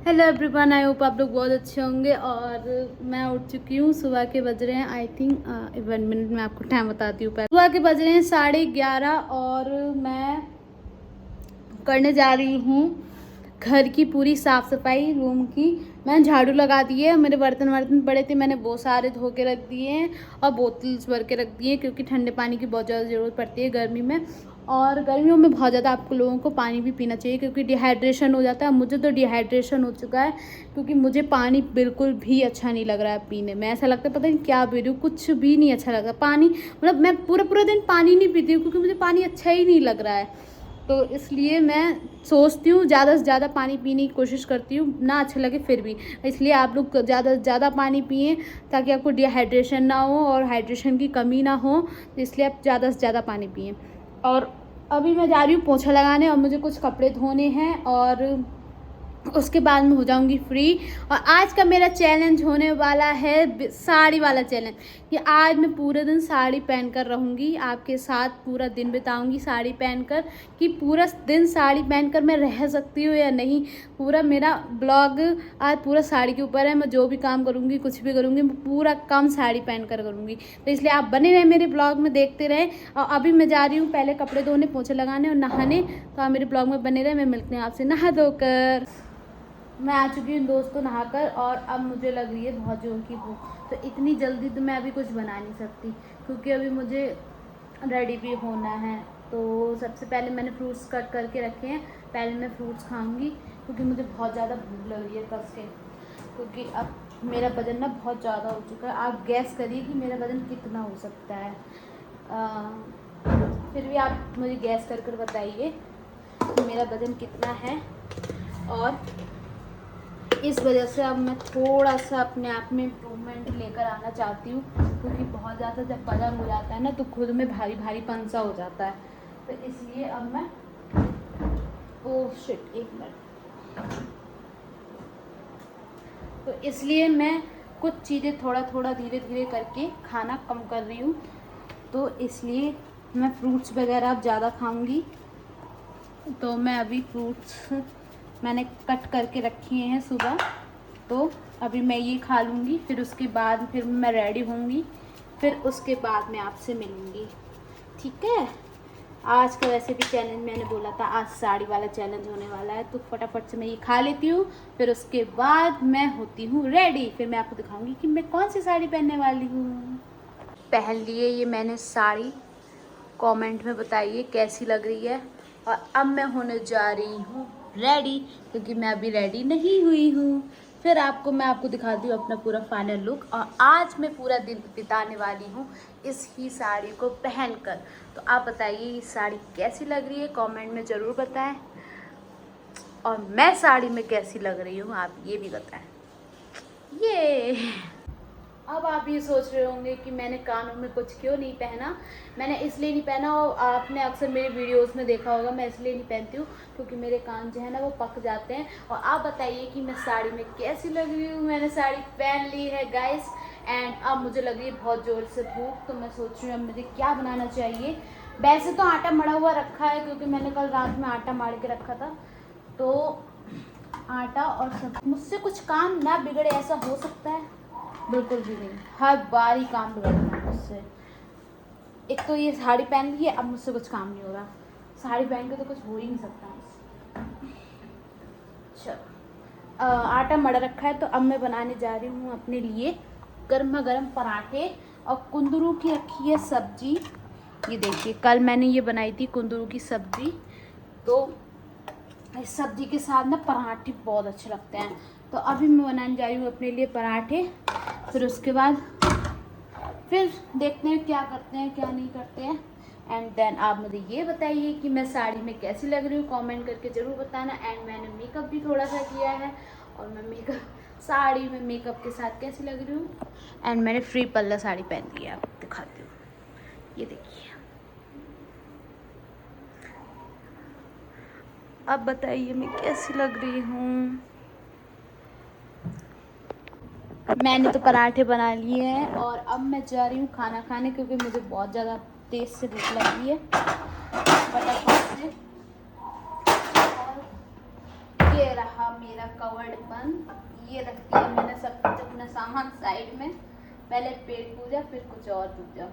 Hello everyone, I hope आप लोग बहुत अच्छे होंगे। और मैं उठ चुकी हूँ। सुबह के बज रहे हैं आई थिंक 1 मिनट में आपको टाइम बताती हूँ। सुबह के बज रहे हैं 11:30 और मैं करने जा रही हूँ घर की पूरी साफ़ सफाई रूम की। मैंने झाड़ू लगा दी है। मेरे बर्तन वर्तन पड़े थे, मैंने वो सारे धो के रख दिए हैं और बोतल्स भर के रख दिए हैं, क्योंकि ठंडे पानी की बहुत ज़्यादा ज़रूरत पड़ती है गर्मी में। और गर्मियों में बहुत ज़्यादा आपको लोगों को पानी भी पीना चाहिए, क्योंकि डिहाइड्रेशन हो जाता है। मुझे तो डिहाइड्रेशन हो चुका है, क्योंकि मुझे पानी बिल्कुल भी अच्छा नहीं लग रहा है पीने में। ऐसा लगता है पता नहीं क्या पी रही हूँ, कुछ भी नहीं अच्छा लग रहा पानी। मतलब मैं पूरा पूरा दिन पानी नहीं पीती हूँ, क्योंकि मुझे पानी अच्छा ही नहीं लग रहा है। तो इसलिए मैं सोचती हूँ ज़्यादा से ज़्यादा पानी पीने की कोशिश करती हूँ, ना अच्छा लगे फिर भी। इसलिए आप लोग ज़्यादा से ज़्यादा पानी पिएं, ताकि आपको डिहाइड्रेशन ना हो और हाइड्रेशन की कमी ना हो। तो इसलिए आप ज़्यादा से ज़्यादा पानी पिएं। और अभी मैं जा रही हूँ पोछा लगाने, और मुझे कुछ कपड़े धोने हैं और उसके बाद में हो जाऊंगी फ्री। और आज का मेरा चैलेंज होने वाला है साड़ी वाला चैलेंज, कि आज मैं पूरे दिन साड़ी पहनकर रहूँगी, आपके साथ पूरा दिन बिताऊंगी साड़ी पहनकर। कि पूरा दिन साड़ी पहनकर मैं रह सकती हूँ या नहीं। पूरा मेरा ब्लॉग आज पूरा साड़ी के ऊपर है। मैं जो भी काम करूँगी, कुछ भी करूँगी, मैं पूरा काम साड़ी पहनकर करूँगी। तो इसलिए आप बने रहें मेरे ब्लॉग में, देखते रहें। और अभी मैं जा रही हूँ पहले कपड़े धोने, पोछे लगाने और नहाने। तो आप मेरे ब्लॉग में बने रहें। मैं मिलती हूँ आपसे नहा धोकर। मैं आ चुकी हूँ दोस्तों नहाकर, और अब मुझे लग रही है बहुत जोर की भूख। तो इतनी जल्दी तो मैं अभी कुछ बना नहीं सकती, क्योंकि अभी मुझे रेडी भी होना है। तो सबसे पहले मैंने फ्रूट्स कट करके रखे हैं। पहले मैं फ्रूट्स खाऊंगी, क्योंकि मुझे बहुत ज़्यादा भूख लग रही है कस के। क्योंकि अब मेरा वज़न ना बहुत ज़्यादा हो चुका है। आप गैस करिए कि मेरा वज़न कितना हो सकता है। फिर भी आप मुझे गैस कर कर बताइए कि मेरा वज़न कितना है। और इस वजह से अब मैं थोड़ा सा अपने आप में इम्प्रूवमेंट लेकर आना चाहती हूँ, क्योंकि बहुत ज़्यादा जब वजन हो जाता है ना, तो खुद में भारी भारी पंसा हो जाता है। तो इसलिए अब मैं ओह शिट, एक मिनट। तो इसलिए मैं कुछ चीज़ें थोड़ा थोड़ा धीरे धीरे करके खाना कम कर रही हूँ। तो इसलिए मैं फ्रूट्स वगैरह अब ज़्यादा खाऊंगी। तो मैं अभी फ्रूट्स मैंने कट करके रखे हैं सुबह, तो अभी मैं ये खा लूँगी। फिर उसके बाद फिर मैं रेडी होंगी, फिर उसके बाद मैं आपसे मिलूँगी, ठीक है। आज का वैसे भी चैलेंज मैंने बोला था, आज साड़ी वाला चैलेंज होने वाला है। तो फटाफट से मैं ये खा लेती हूँ, फिर उसके बाद मैं होती हूँ रेडी। फिर मैं आपको दिखाऊँगी कि मैं कौन सी साड़ी पहनने वाली हूँ। पहन लिए ये मैंने साड़ी, कमेंट में बताइए कैसी लग रही है। और अब मैं होने जा रही हूँ रेडी, क्योंकि मैं अभी रेडी नहीं हुई हूँ। फिर मैं आपको दिखाती हूँ अपना पूरा फाइनल लुक। और आज मैं पूरा दिन बिताने वाली हूँ इस ही साड़ी को पहनकर। तो आप बताइए ये साड़ी कैसी लग रही है, कमेंट में ज़रूर बताएं। और मैं साड़ी में कैसी लग रही हूँ आप ये भी बताएं। ये अब आप ये सोच रहे होंगे कि मैंने कानों में कुछ क्यों नहीं पहना। मैंने इसलिए नहीं पहना, और आपने अक्सर मेरे वीडियोस में देखा होगा, मैं इसलिए नहीं पहनती हूँ क्योंकि मेरे कान जो है ना वो पक जाते हैं। और आप बताइए कि मैं साड़ी में कैसी लग रही हूँ। मैंने साड़ी पहन ली है गाइस, एंड अब मुझे लग रही है बहुत ज़ोर से भूख। तो मैं सोच रही हूँ अब मुझे क्या बनाना चाहिए। वैसे तो आटा मड़ा हुआ रखा है, क्योंकि मैंने कल रात में आटा मार के रखा था। तो आटा और सब, मुझसे कुछ काम ना बिगड़े ऐसा हो सकता है? बिल्कुल भी नहीं, हर बार ही काम बिगड़ता है मुझसे। एक तो ये साड़ी पहन ली है, अब मुझसे कुछ काम नहीं हो रहा। साड़ी पहन के तो कुछ हो ही नहीं सकता। चलो, आटा मड़ा रखा है, तो अब मैं बनाने जा रही हूँ अपने लिए गर्मा गर्म पराठे। और कुंदरू की रखी है सब्जी। ये देखिए, कल मैंने ये बनाई थी कुंदरू की सब्जी। तो इस सब्जी के साथ ना पराठे बहुत अच्छे लगते हैं। तो अभी मैं बनाने जा रही हूँ अपने लिए पराठे। फिर उसके बाद फिर देखते हैं क्या करते हैं क्या नहीं करते हैं। एंड देन आप मुझे ये बताइए कि मैं साड़ी में कैसी लग रही हूँ, कमेंट करके ज़रूर बताना। एंड मैंने मेकअप भी थोड़ा सा किया है, और मैं साड़ी में मेकअप के साथ कैसी लग रही हूँ। एंड मैंने फ्री पल्ला साड़ी पहन ली है, आपको दिखाती हूँ। ये देखिए, अब बताइए मैं कैसी लग रही हूँ। मैंने तो पराठे बना लिए हैं, और अब मैं जा रही हूँ खाना खाने, क्योंकि मुझे बहुत ज़्यादा तेज़ से भूख लगी है फटाफट से। और ये रहा मेरा कवर कवर्ड बंद, ये रख दिया मैंने सब कुछ अपना सामान साइड में। पहले पेट पूजा, फिर कुछ और पूजा,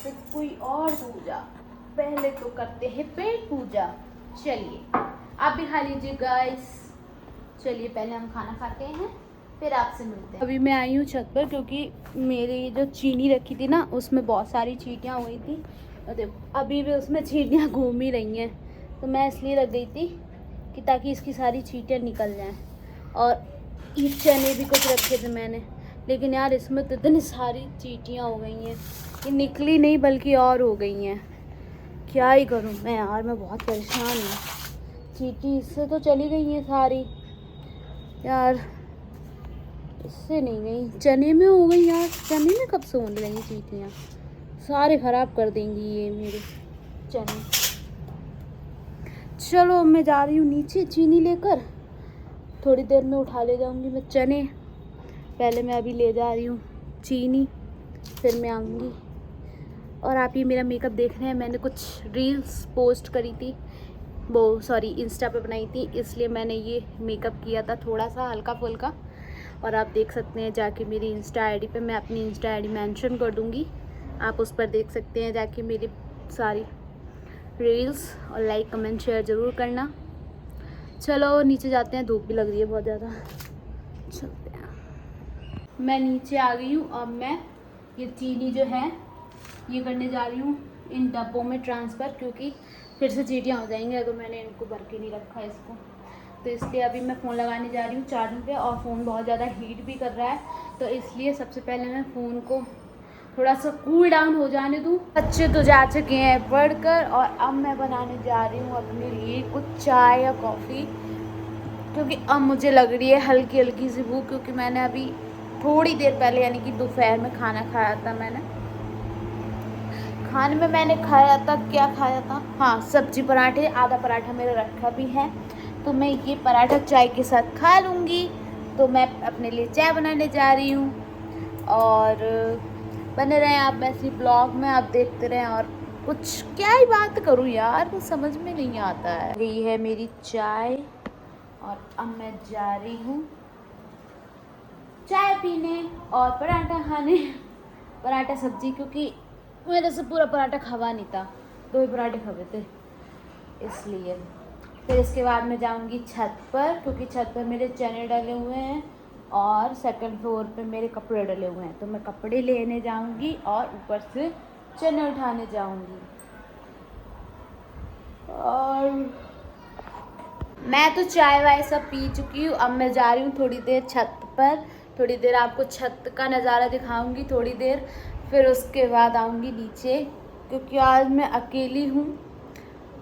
फिर कोई और पूजा, पहले तो करते हैं पेट पूजा। चलिए आप भी खा लीजिए गाइस। चलिए पहले हम खाना खाते हैं, फिर आपसे मिलते हैं। अभी मैं आई हूँ छत पर क्योंकि मेरी जो चीनी रखी थी ना उसमें बहुत सारी चींटियाँ हुई थी, और देखो अभी भी उसमें चींटियाँ घूम ही रही हैं। तो मैं इसलिए रख गई थी कि ताकि इसकी सारी चींटियाँ निकल जाएं। और ये चने भी कुछ रखे थे मैंने, लेकिन यार इसमें तो इतनी सारी चींटियाँ हो गई हैं, ये निकली नहीं बल्कि और हो गई हैं। क्या ही करूँ मैं यार, मैं बहुत परेशान हूँ। चींटी इससे तो चली गई हैं सारी यार, इससे नहीं गई। चने में हो गई यार, चने में कब से होने लगी चींटियाँ, सारे खराब कर देंगी ये मेरे चने। चलो मैं जा रही हूँ नीचे चीनी लेकर, थोड़ी देर में उठा ले जाऊँगी मैं चने। पहले मैं अभी ले जा रही हूँ चीनी, फिर मैं आऊँगी। और आप ये मेरा मेकअप देख रहे हैं, मैंने कुछ रील्स पोस्ट करी थी, वो सॉरी इंस्टा पे बनाई थी, इसलिए मैंने ये मेकअप किया था थोड़ा सा हल्का फुल्का। और आप देख सकते हैं जाके मेरी इंस्टा आईडी पे, मैं अपनी इंस्टा आईडी मेंशन कर दूँगी, आप उस पर देख सकते हैं जाके मेरी सारी रील्स। और लाइक कमेंट शेयर ज़रूर करना। चलो नीचे जाते हैं, धूप भी लग रही है बहुत ज़्यादा, चलते हैं। मैं नीचे आ गई हूँ। अब मैं ये चीनी जो है ये करने जा रही हूँ इन डब्बों में ट्रांसफ़र, क्योंकि फिर से चींटियाँ हो जाएंगे अगर मैंने इनको भर के नहीं रखा इसको। तो इसलिए अभी मैं फ़ोन लगाने जा रही हूँ चार्जिंग पे, और फ़ोन बहुत ज़्यादा हीट भी कर रहा है, तो इसलिए सबसे पहले मैं फ़ोन को थोड़ा सा कूल डाउन हो जाने दूँ। बच्चे तो जा चुके हैं पढ़कर, और अब मैं बनाने जा रही हूँ अपने लिए कुछ चाय या कॉफ़ी, क्योंकि अब मुझे लग रही है हल्की हल्की सी भूख, क्योंकि मैंने अभी थोड़ी देर पहले यानी कि दोपहर में खाना खाया था। खाने में मैंने खाया था, क्या खाया था, हाँ सब्जी पराठे, आधा पराठा मेरा रखा भी है, तो मैं ये पराठा चाय के साथ खा लूँगी। तो मैं अपने लिए चाय बनाने जा रही हूँ, और बने रहें आप ऐसी ब्लॉग में, आप देखते रहें। और कुछ क्या ही बात करूँ यार, कुछ समझ में नहीं आता है। ये है मेरी चाय, और अब मैं जा रही हूँ चाय पीने और पराठा खाने, पराठा सब्जी, क्योंकि मेरे से पूरा पराठा खवा नहीं था, 2 ही पराठे खवे थे इसलिए। फिर इसके बाद मैं जाऊंगी छत पर, क्योंकि छत पर मेरे चने डले हुए हैं और सेकंड फ्लोर पे मेरे कपड़े डले हुए हैं, तो मैं कपड़े लेने जाऊंगी और ऊपर से चने उठाने जाऊंगी। और मैं तो चाय वाय सब पी चुकी हूँ। अब मैं जा रही हूँ थोड़ी देर छत पर, थोड़ी देर आपको छत का नज़ारा दिखाऊंगी थोड़ी देर, फिर उसके बाद आऊँगी नीचे, क्योंकि आज मैं अकेली हूँ,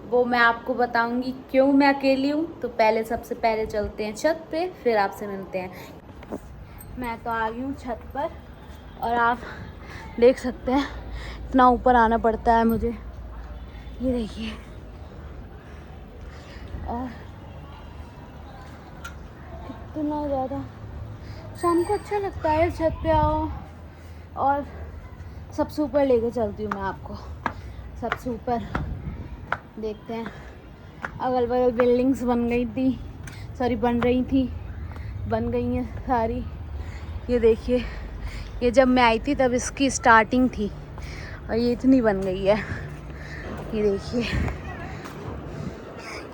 वो मैं आपको बताऊँगी क्यों मैं अकेली हूँ। तो पहले सबसे पहले चलते हैं छत पे, फिर आपसे मिलते हैं। मैं तो आ गई हूँ छत पर, और आप देख सकते हैं इतना ऊपर आना पड़ता है मुझे, ये देखिए। और कितना ज़्यादा शाम को अच्छा लगता है छत पे आओ, और सबसे ऊपर लेके चलती हूँ मैं आपको। सबसे ऊपर देखते हैं, अगल बगल बिल्डिंग्स बन गई थी, सॉरी बन रही थी, बन गई हैं सारी। ये देखिए, ये जब मैं आई थी तब इसकी स्टार्टिंग थी, और ये इतनी बन गई है। ये देखिए,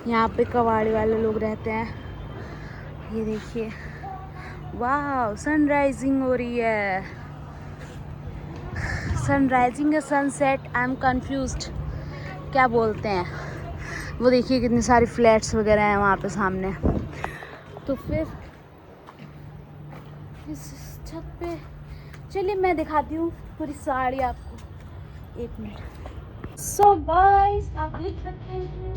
यहाँ पे कबाड़ी वाले लोग रहते हैं। ये देखिए, वाह सनराइजिंग हो रही है, सनराइजिंग या सनसेट, आई एम कंफ्यूज्ड क्या बोलते हैं। वो देखिए कितने सारे फ्लैट्स वगैरह हैं वहाँ पे सामने। तो फिर इस छत पे चलिए मैं दिखाती हूँ पूरी साड़ी आपको, 1 मिनट। सो गाइस आप देख सकते हैं,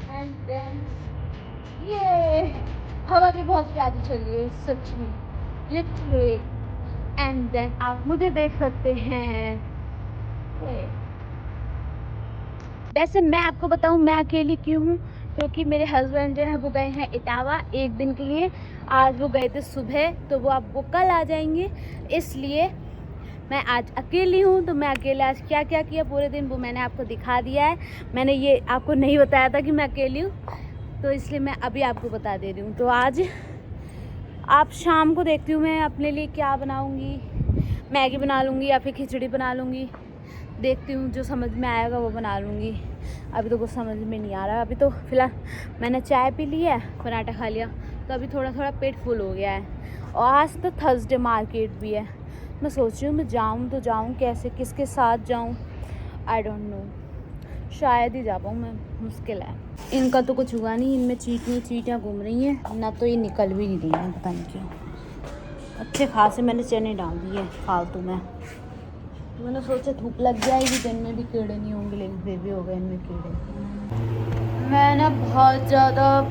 एंड देन ये हवा भी बहुत प्यारी चल रही है सच में, लिटरली। एंड देन आप मुझे देख सकते हैं। वैसे मैं आपको बताऊं मैं अकेली क्यों हूँ, क्योंकि मेरे हस्बैंड जो है वो गए हैं इटावा 1 दिन के लिए। आज वो गए थे सुबह, तो वो अब वो कल आ जाएंगे, इसलिए मैं आज अकेली हूँ, तो मैं अकेले आज क्या क्या किया पूरे दिन वो मैंने आपको दिखा दिया है। मैंने ये आपको नहीं बताया था कि मैं अकेली हूँ, तो इसलिए मैं अभी आपको बता दे रही हूँ। तो आज आप शाम को देखती हूँ मैं अपने लिए क्या बनाऊँगी, मैगी बना लूँगी या फिर खिचड़ी बना लूँगी, देखती हूँ जो समझ में आएगा वो बना लूँगी। अभी तो कुछ समझ में नहीं आ रहा। अभी तो फ़िलहाल मैंने चाय पी ली है, पराठा खा लिया, तो अभी थोड़ा थोड़ा पेट फुल हो गया है। और आज तो थर्सडे मार्केट भी है। मैं सोच रही हूँ मैं जाऊँ तो जाऊँ कैसे, किसके साथ जाऊँ, आई डोंट नो। शायद ही जा पाऊँ मैं, मुश्किल है। इनका तो कुछ हुआ नहीं, इनमें चींटियाँ घूम रही हैं ना, तो ये निकल भी नहीं रही हैं, पता नहीं क्यों। अच्छे खासे मैंने चने डाल दिए फालतू में। मैंने सोचा धूप लग जाएगी तो इनमें भी कीड़े नहीं होंगे, लेकिन फिर भी हो गए इनमें कीड़े। मैं ना बहुत ज़्यादा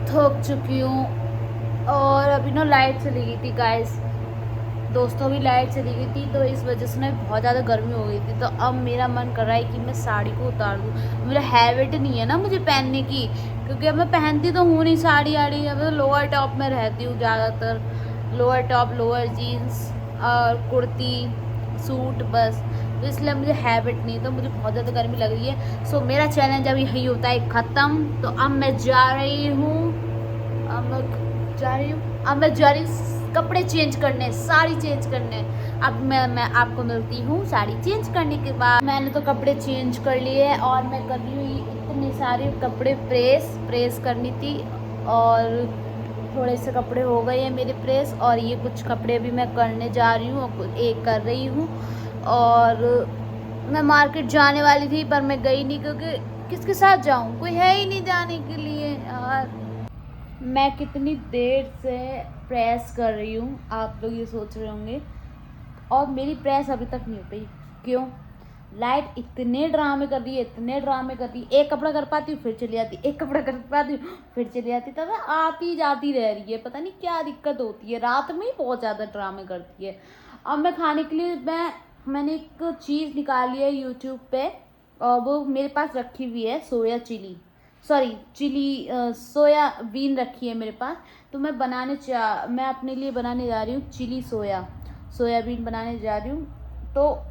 थक चुकी हूँ और अभी ना लाइट चली गई थी गाइस, दोस्तों भी लाइट चली गई थी, तो इस वजह से ना बहुत ज़्यादा गर्मी हो गई थी। तो अब मेरा मन कर रहा है कि मैं साड़ी को उतार दूँ। मेरा हैबिट नहीं है ना मुझे पहनने की, क्योंकि अब मैं पहनती तो हूँ नहीं साड़ी आड़ी। अब तो लोअर टॉप में रहती हूँ ज़्यादातर, लोअर टॉप, लोअर जीन्स और कुर्ती, सूट बस। तो इसलिए मुझे हैबिट नहीं, तो मुझे बहुत ज़्यादा गर्मी लग रही है। सो मेरा चैलेंज अभी यही होता है ख़त्म। तो अब मैं जा रही हूँ कपड़े चेंज करने, साड़ी चेंज करने। अब मैं आपको मिलती हूँ साड़ी चेंज करने के बाद। मैंने तो कपड़े चेंज कर लिए और मैं कर रही हूँ इतने सारे कपड़े प्रेस करनी थी, और थोड़े से कपड़े हो गए हैं मेरे प्रेस, और ये कुछ कपड़े भी मैं करने जा रही हूँ, एक कर रही हूँ। और मैं मार्केट जाने वाली थी पर मैं गई नहीं, क्योंकि किसके साथ जाऊँ, कोई है ही नहीं जाने के लिए यार। मैं कितनी देर से प्रेस कर रही हूँ, आप लोग ये सोच रहे होंगे, और मेरी प्रेस अभी तक नहीं हो पाई। क्यों? लाइट इतने ड्रामे कर रही है, इतने ड्रामे कर रही है। एक कपड़ा कर पाती हूँ फिर चली जाती, एक कपड़ा कर पाती हूँ फिर चली जाती, तब आती जाती रह रही है। पता नहीं क्या दिक्कत होती है, रात में ही बहुत ज़्यादा ड्रामे करती है। अब मैं खाने के लिए मैंने एक चीज़ निकाली है यूट्यूब पे, और वो मेरे पास रखी हुई है, सोयाबीन रखी है मेरे पास। तो मैं अपने लिए बनाने जा रही हूँ चिली सोयाबीन बनाने जा रही हूँ। तो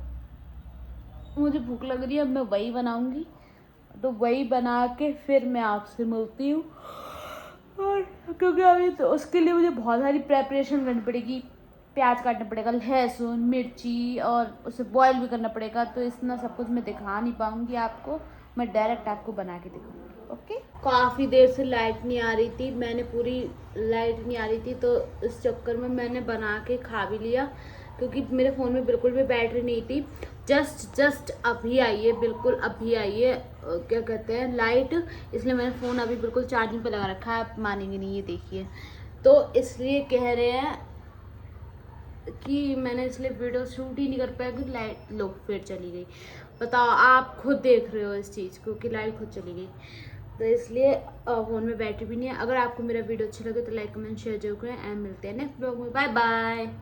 मुझे भूख लग रही है, अब मैं वही बनाऊंगी। तो वही बना के फिर मैं आपसे मिलती हूँ। और क्योंकि अभी तो उसके लिए मुझे बहुत सारी प्रेपरेशन करनी पड़ेगी, प्याज काटना पड़ेगा, लहसुन मिर्ची, और उसे बॉईल भी करना पड़ेगा। तो इतना सब कुछ मैं दिखा नहीं पाऊँगी आपको, मैं डायरेक्ट आपको बना के दिखाऊंगी। ओके। काफ़ी देर से लाइट नहीं आ रही थी, लाइट नहीं आ रही थी, तो इस चक्कर में मैंने बना के खा भी लिया, क्योंकि मेरे फ़ोन में बिल्कुल भी बैटरी नहीं थी। जस्ट अभी आई है, बिल्कुल अभी आई है क्या कहते हैं लाइट, इसलिए मैंने फ़ोन अभी बिल्कुल चार्जिंग पे लगा रखा है। आप मानेंगे नहीं, ये देखिए। तो इसलिए कह रहे हैं कि मैंने इसलिए वीडियो शूट ही नहीं कर पाया, क्योंकि लाइट लो फिर चली गई। बताओ, आप खुद देख रहे हो इस चीज़ को कि लाइट खुद चली गई। तो इसलिए फ़ोन में बैटरी भी नहीं है। अगर आपको मेरा वीडियो अच्छा लगे तो लाइक कमेंट शेयर जरूर करें, एंड मिलते हैं नेक्स्ट ब्लॉग में। Bye bye.